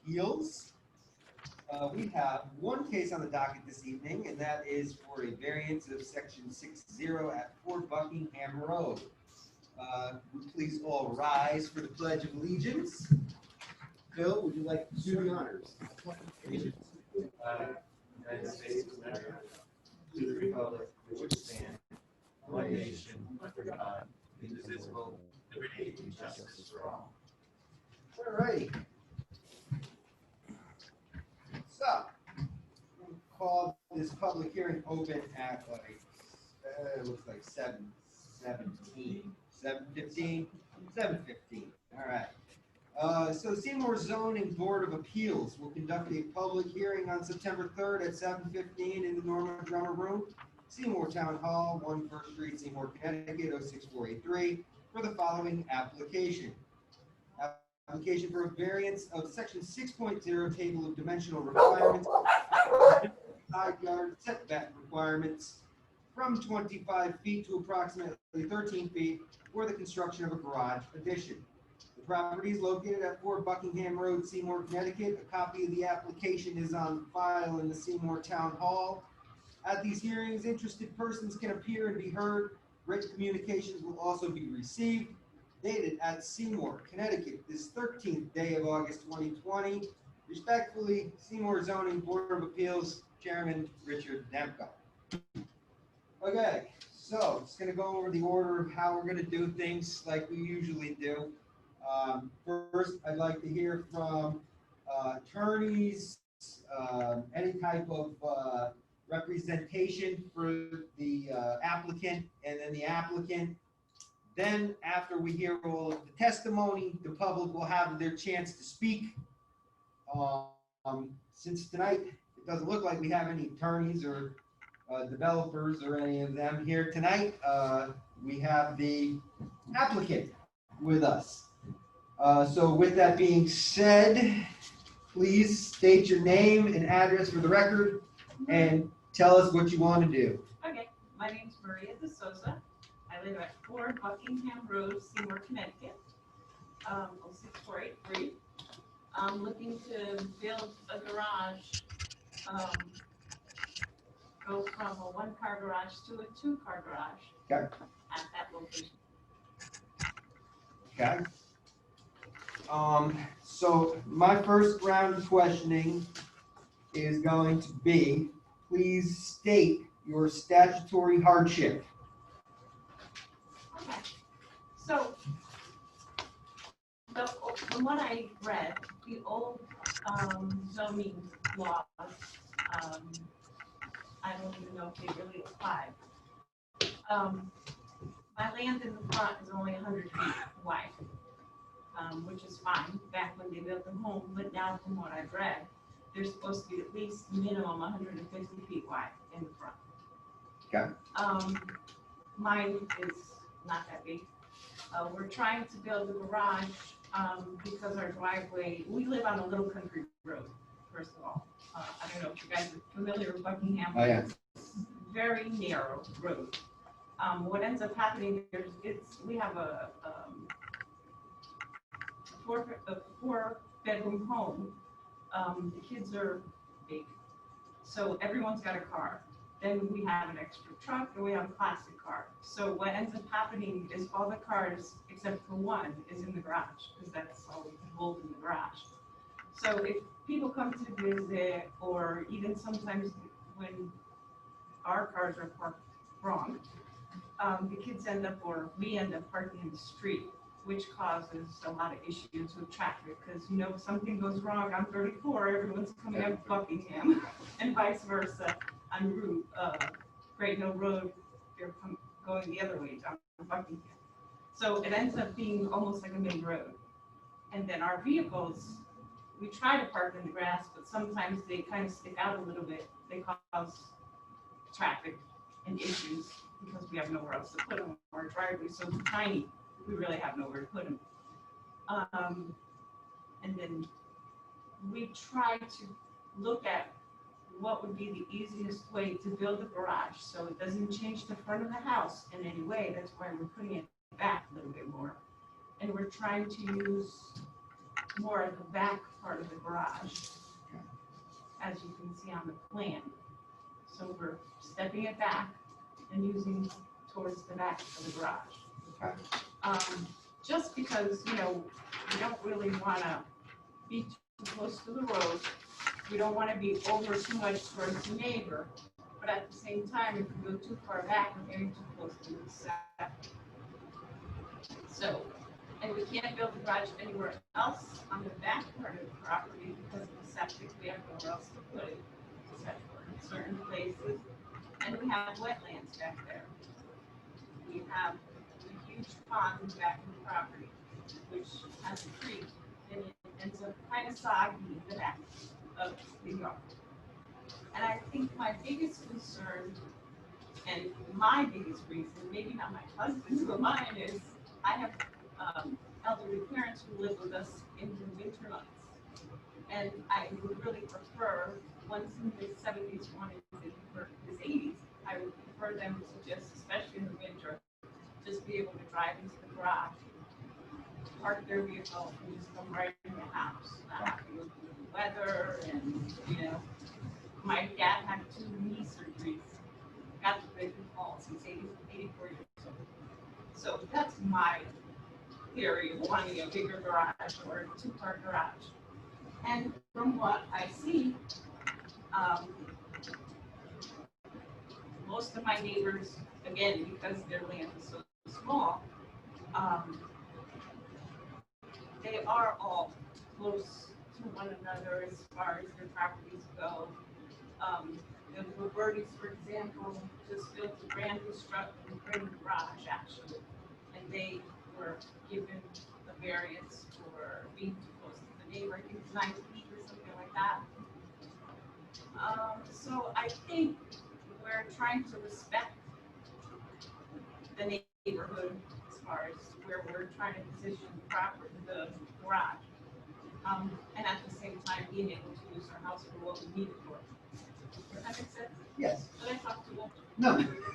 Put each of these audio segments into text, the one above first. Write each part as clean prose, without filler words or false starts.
Appeals. We have one case on the docket this evening, and that is for a variance of section 60 at 4 Buckingham Road. Please all rise for the Pledge of Allegiance. Phil, would you like to do the honors? United States of America, to the republic for which stands one nation under God, indivisible, liberty and justice for all. All righty. So, we'll call this public hearing open at like, it looks like 7:15. 7:15? 7:15. All right. So Seymour Zoning Board of Appeals will conduct a public hearing on September 3rd at 7:15 in the Norma Drummer Room, Seymour Town Hall, 1 First Street, Seymour, Connecticut, 06483, for the following application. Application for a variance of section 6.0 table of dimensional requirements, side yard setback requirements from 25 feet to approximately 13 feet for the construction of a garage addition. The property is located at 4 Buckingham Road, Seymour, Connecticut. A copy of the application is on file in the Seymour Town Hall. At these hearings, interested persons can appear and be heard. Written communications will also be received. Dated at Seymour, Connecticut, this 13th day of August 2020. Respectfully, Seymour Zoning Board of Appeals Chairman Richard Demko. Okay, so just going to go over the order of how we're going to do things like we usually do. First, I'd like to hear from attorneys, any type of representation for the applicant, and then the applicant. Then, after we hear all of the testimony, the public will have their chance to speak. Since tonight, it doesn't look like we have any attorneys or developers or any of them here tonight, we have the applicant with us. So with that being said, please state your name and address for the record and tell us what you want to do. Okay, my name's Maria De Souza. I live at 4 Buckingham Road, Seymour, Connecticut, 06483. I'm looking to build a garage, go from a 1-car garage to a 2-car garage. Okay. At that location. Okay. So my first round of questioning is going to be, please state your statutory hardship. Okay. So, from what I read, the old zoning laws, I don't even know if they really apply. My land in the front is only 100 feet wide, which is fine back when they built the home, but now from what I've read, they're supposed to be at least minimum 150 feet wide in the front. Okay. Mine is not that big. We're trying to build a garage because our driveway, we live on a little country road, first of all. I don't know if you guys are familiar with Buckingham Road. Oh, yeah. Very narrow road. What ends up happening is we have a 4-bedroom home. The kids are big, so everyone's got a car. Then we have an extra truck and we have a plastic car. So what ends up happening is all the cars, except for one, is in the garage, because that's all we can hold in the garage. So if people come to visit, or even sometimes when our cars are parked wrong, the kids end up, or we end up parking in the street, which causes a lot of issues with traffic, because, you know, if something goes wrong on 34, everyone's coming up Buckingham, and vice versa on Route Great Mill Road, they're going the other way down Buckingham. So it ends up being almost like a main road. And then our vehicles, we try to park in the grass, but sometimes they kind of stick out a little bit. They cause traffic and issues because we have nowhere else to put them. Our driveway so tiny, we really have nowhere to put them. And then we try to look at what would be the easiest way to build a garage so it doesn't change the front of the house in any way. That's why we're putting it back a little bit more. And we're trying to use more at the back part of the garage, as you can see on the plan. So we're stepping it back and using towards the back of the garage. Okay. Just because, you know, we don't really want to be too close to the road. We don't want to be over too much towards the neighbor, but at the same time, if we go too far back, we're getting too close to the septic. So, and we can't build the garage anywhere else on the back part of the property because of the septic. We have nowhere else to put it, except for in certain places. And we have wetlands back there. We have a huge pond back in the property, which has a creek, and it ends up kind of soggy in the back of the yard. And I think my biggest concern, and my biggest reason, maybe not my husband's, but mine is, I have elderly parents who live with us in the winter months. And I would really prefer, one's in his 70s, one is in his 80s, I would prefer them to just, especially in the winter, just be able to drive into the garage, park their vehicle, and just come right in the house. Not have to go through the weather, and, you know, my dad had 2 knee surgeries, got the big falls, he's 84 years old. So that's my theory of wanting a bigger garage or a 2-car garage. And from what I see, most of my neighbors, again, because their land is so small, they are all close to one another as far as their properties go. The Robertis, for example, just built a brand new garage, actually, and they were given a variance for being too close to the neighbor. I think it's 9 feet or something like that. So I think we're trying to respect the neighborhood as far as where we're trying to position the garage, and at the same time being able to use our house for what we need it for. Does that make sense? Yes. Did I talk too much? No,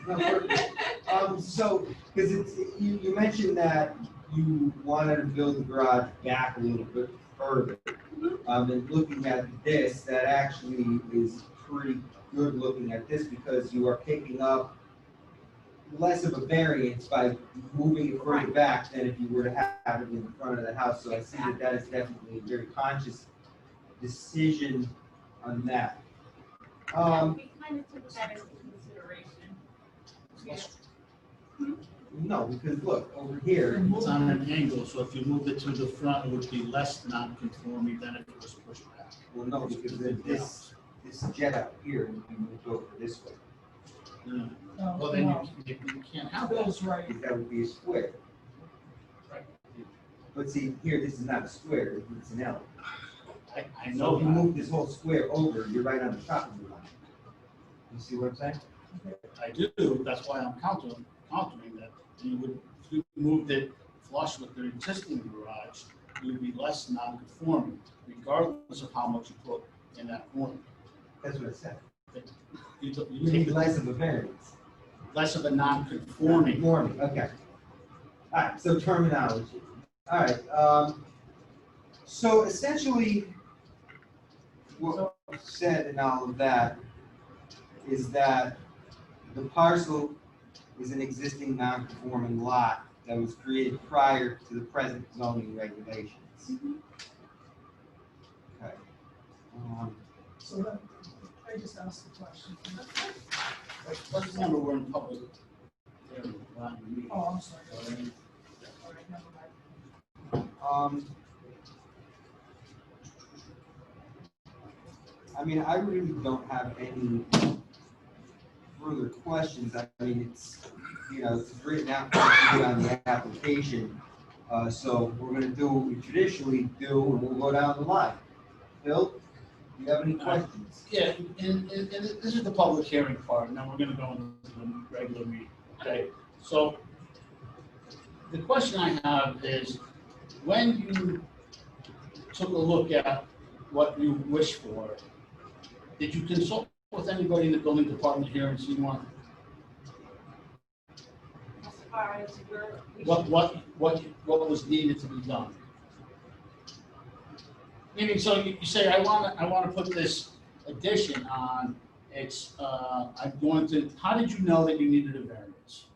perfect. So, because you mentioned that you wanted to build the garage back a little bit further. And looking at this, that actually is pretty good looking at this because you are picking up less of a variance by moving it further back than if you were to have it in the front of the house. So I see that that is definitely a very conscious decision on that. We kind of took that into consideration. No, because look, over here, It's on an angle, so if you moved it to the front, it would be less non-conforming than if it was pushed back. well, no, because this jet out here would be moved over this way. Yeah. No, Well, then no. you can't have that. Bill's right. Because that would be a square. Right. But see, here, this is not a square, it's an L. I So know if you that. move this whole square over, you're right on the top of the line. You see what I'm saying? I do, that's why I'm countering that you would, if you moved it flush with the existing garage, you would be less non-conforming, regardless of how much you put in that corner. That's what I said. You You take need less of a variance. less of a non-conforming. Conforming, okay. All right, so terminology. All right, so essentially, what was said in all of that is that the parcel is an existing non-conforming lot that was created prior to the present zoning regulations. Okay. So that, I just asked the question. Let's remember we're in public. Hearing, we're not in a meeting. Oh, I'm sorry. So, I mean, All right, never mind. I mean, I really don't have any further questions. I mean, it's, you know, it's written out on the application. So we're gonna do what we traditionally do, and we'll go down the line. Bill, do you have any questions? Yeah, and this is the public hearing part, and then we're gonna go into the regular meeting, okay? So, the question I have is, when you took a look at what you wish for, did you consult with anybody in the building department here and see one? As far as where we What was needed to be done? Meaning, so you say, I wanna put this addition on, it's, I'm going to, how did you know that you needed a variance?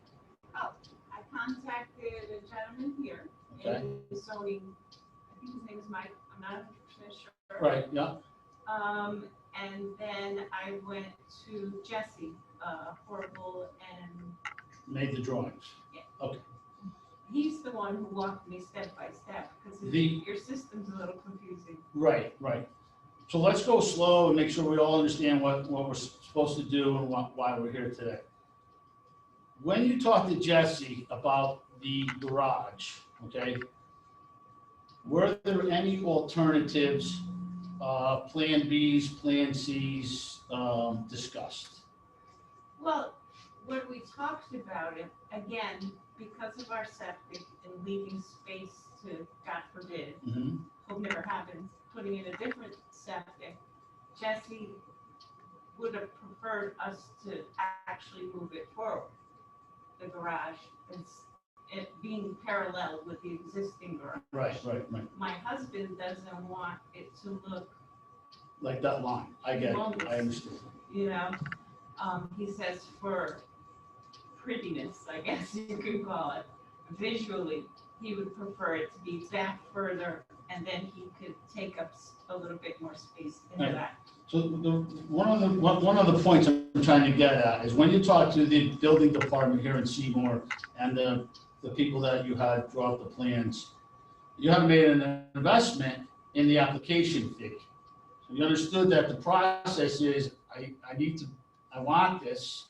Oh, I contacted a gentleman here Okay. in zoning, I think his name is Mike, I'm not 100% sure. Right, yeah, And then I went to Jesse, Horrible, and made the drawings. he's the one who walked me step by step, because your system's a little confusing. Right. So let's go slow and make sure we all understand what we're supposed to do and why we're here today. When you talked to Jesse about the garage, okay, were there any alternatives, Plan Bs, Plan Cs, discussed? Well, when we talked about it, again, because of our septic and leaving space to, God forbid, Mhm. hope never happens, putting in a different septic, Jesse would have preferred us to actually move it forward, the garage, it being parallel with the existing garage. Right. My husband doesn't want it to look, Like that line, I get it, Humongous. I understand. you know, he says for prettiness, I guess you could call it, visually, he would prefer it to be back further, and then he could take up a little bit more space in the Right. back. So one of the points I'm trying to get at is when you talk to the building department here in Seymour and the people that you had draw up the plans, you haven't made an investment in the application fee. So you understood that the process is, I want this,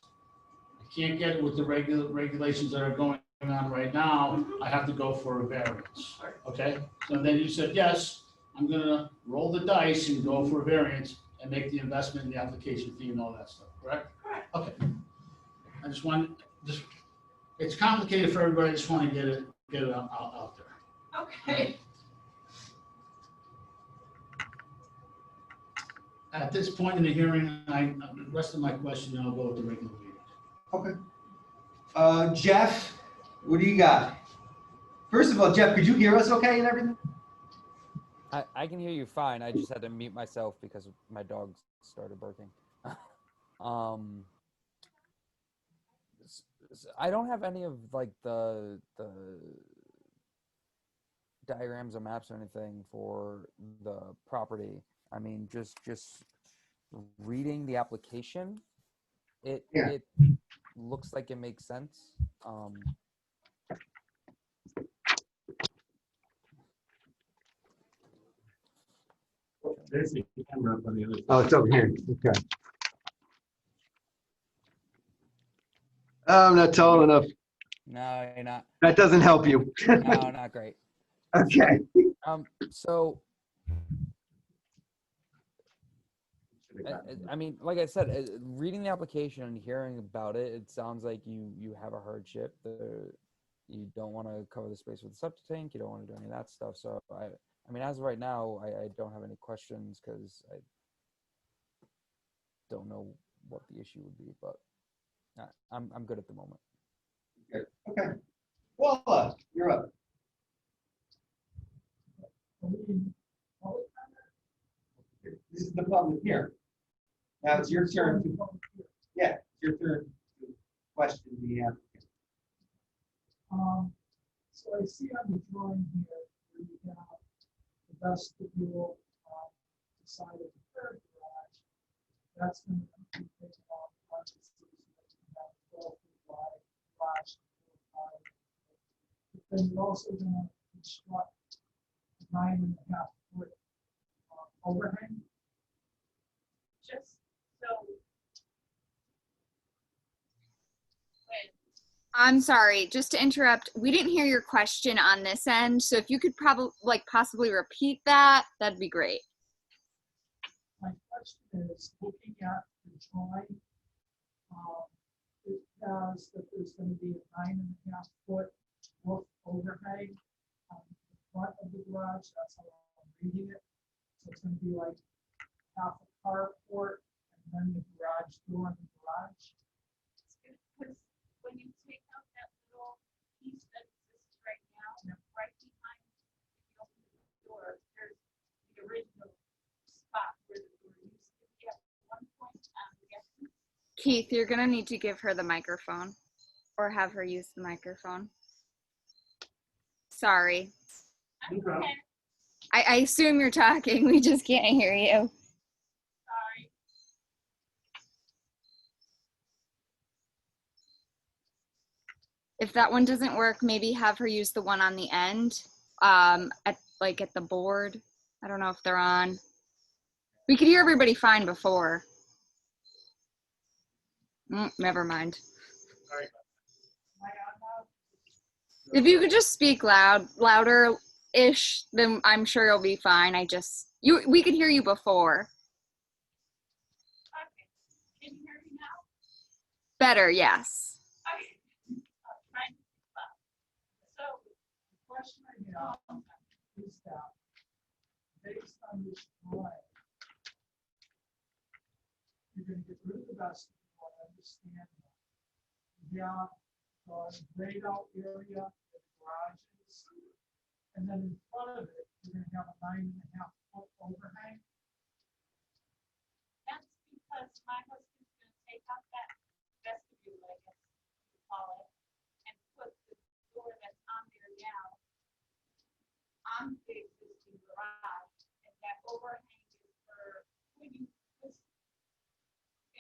I can't get it with the regulations that are going on right now, I have to go for a variance, okay? So then you said, yes, I'm gonna roll the dice and go for a variance and make the investment in the application fee and all that stuff, correct? Correct. Okay. I just want, it's complicated for everybody, I just want to get it out there. Okay. At this point in the hearing, the rest of my question, I'll go with the regular meeting. Okay. Jeff, what do you got? First of all, Jeff, could you hear us okay and everything? I can hear you fine. I just had to mute myself because my dog started barking. I don't have any of like the diagrams or maps or anything for the property. I mean, just reading the application, it looks like it makes sense. There's the camera up on the other side. Oh, it's over here. Okay. I'm not tall enough. No, you're not. That doesn't help you. No, not great. Okay. So I mean, like I said, reading the application and hearing about it, it sounds like you have a hardship. You don't want to cover the space with the septic tank. You don't want to do any of that stuff. So I mean, as of right now, I don't have any questions because I don't know what the issue would be, but I'm good at the moment. Good. Okay. Well, you're up. This is the public hearing. Now it's your turn to, yeah, it's your turn to question the applicant. So I see on the drawing here, where you have the vestibule, the side of the third garage. That's going to be taken off. Once it's you have 12 feet wide garage. But then you're also going to construct a 9.5 foot overhang. Just so. I'm sorry, just to interrupt, we didn't hear your question on this end, so if you could possibly repeat that, that'd be great. My question is, looking at the drawing, it has that there's going to be a 9.5 foot roof overhang on the front of the garage. That's how I'm reading it. So it's going to be like half a carport and then the garage door in the garage. Because when you take out that little piece that exists right now, right behind, if you open the door, there's the original Keith, you're gonna need to give her the microphone or have her use the microphone. Sorry. No problem. I assume you're talking. We just can't hear you. Sorry. If that one doesn't work, maybe have her use the one on the end, at the board. I don't know if they're on. We could hear everybody fine before. Never mind. Am I on now? If you could just speak louder-ish, then I'm sure you'll be fine. We could hear you before. Okay. Can you hear me now? Better, yes. Okay. Trying to keep up. So, The question I have is that, based on this drawing, you're gonna get rid of the vestibule, I understand that. You have the grayed out area, the garages, and then in front of it, you're gonna have a 9.5 foot overhang. that's because my husband's gonna take out that vestibule, I guess you call it, and put the door that's on there now on the existing garage, and that overhang is for when you,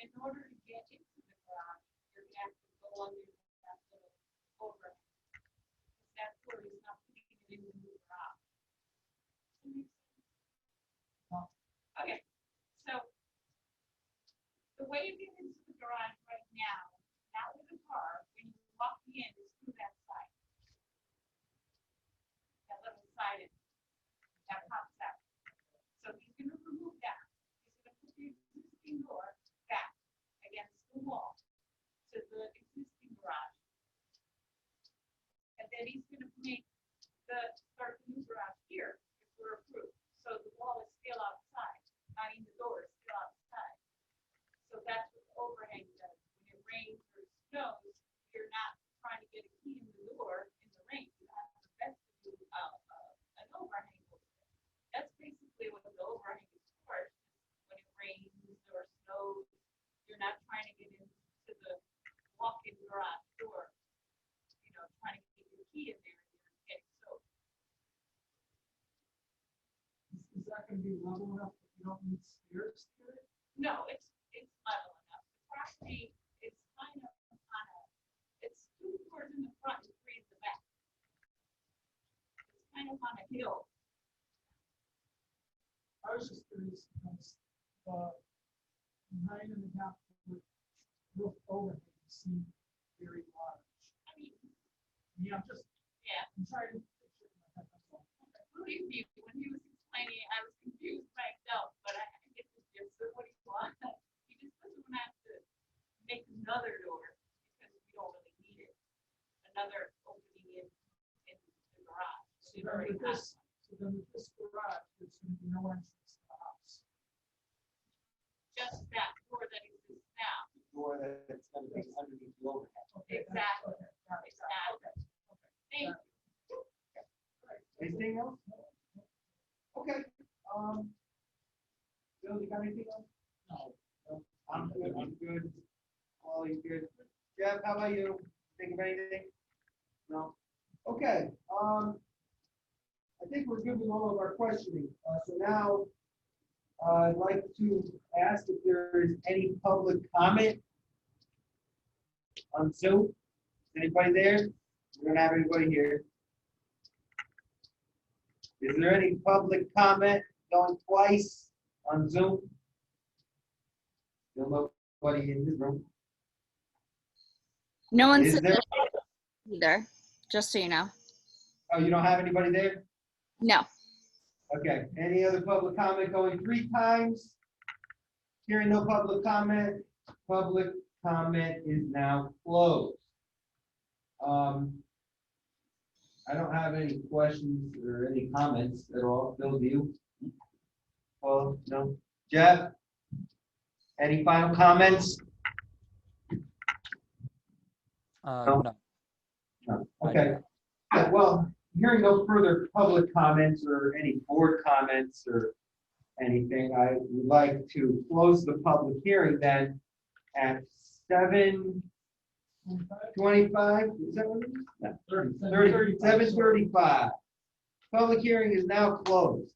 in order to get into the garage, you're gonna have to go under that little overhang. That's where he's not putting it in the new garage. Okay, so the way you get into the garage right now, not with a car, when you walk in, is through that side. That little side is, that pops out. So he's gonna remove that. He's gonna put the existing door back against the wall to the existing garage. And then he's gonna make start the new garage here, if we're approved. So the wall is still outside, I mean, the door is still outside. So that's what the overhang does. When it rains or snows, you're not trying to get a key in the door in the rain. You have the vestibule, an overhang over there. That's basically what the overhang is for. When it rains or snows, you're not trying to get into the walk-in garage door, trying to get your key in there and you're getting soaked. Is that gonna be level enough that you don't need stairs to it? No, it's level enough. The property is kind of it's 2 floors in the front and 3 in the back. It's kind of on a hill. I was just curious because the 9.5 foot roof overhang seemed very large. I mean, Yeah, I'm trying to picture it in my head, that's all. believe me, when he was explaining, I was confused myself, but I get the gist of what he wants. He just doesn't have to make another door because we don't really need it. Another opening in the garage. So We've then already with got this, so then with this garage, there's gonna be no entrance to the house. just that door that exists now. The door that's gonna be underneath the overhang. Okay, Exactly. okay, got it, Exactly. Thank you. Anything else? Okay, Bill, you got anything else? No. I'm good. All you good? Jeff, how about you? Think of anything? No? Okay, I think we're good with all of our questioning. So now, I'd like to ask if there is any public comment on Zoom. Is anybody there? We don't have anybody here. Is there any public comment going twice on Zoom? Still nobody in this room. No one Is said there? either, just so you know. Oh, you don't have anybody there? No. Okay, any other public comment going 3 times? Hearing no public comment is now closed. I don't have any questions or any comments at all. Bill, do you? Oh, no. Jeff? Any final comments? No. No. Okay. Well, hearing no further public comments or any board comments or anything, I would like to close the public hearing then at 7:25, is that what it is? Yeah, 7:35. Public hearing is now closed.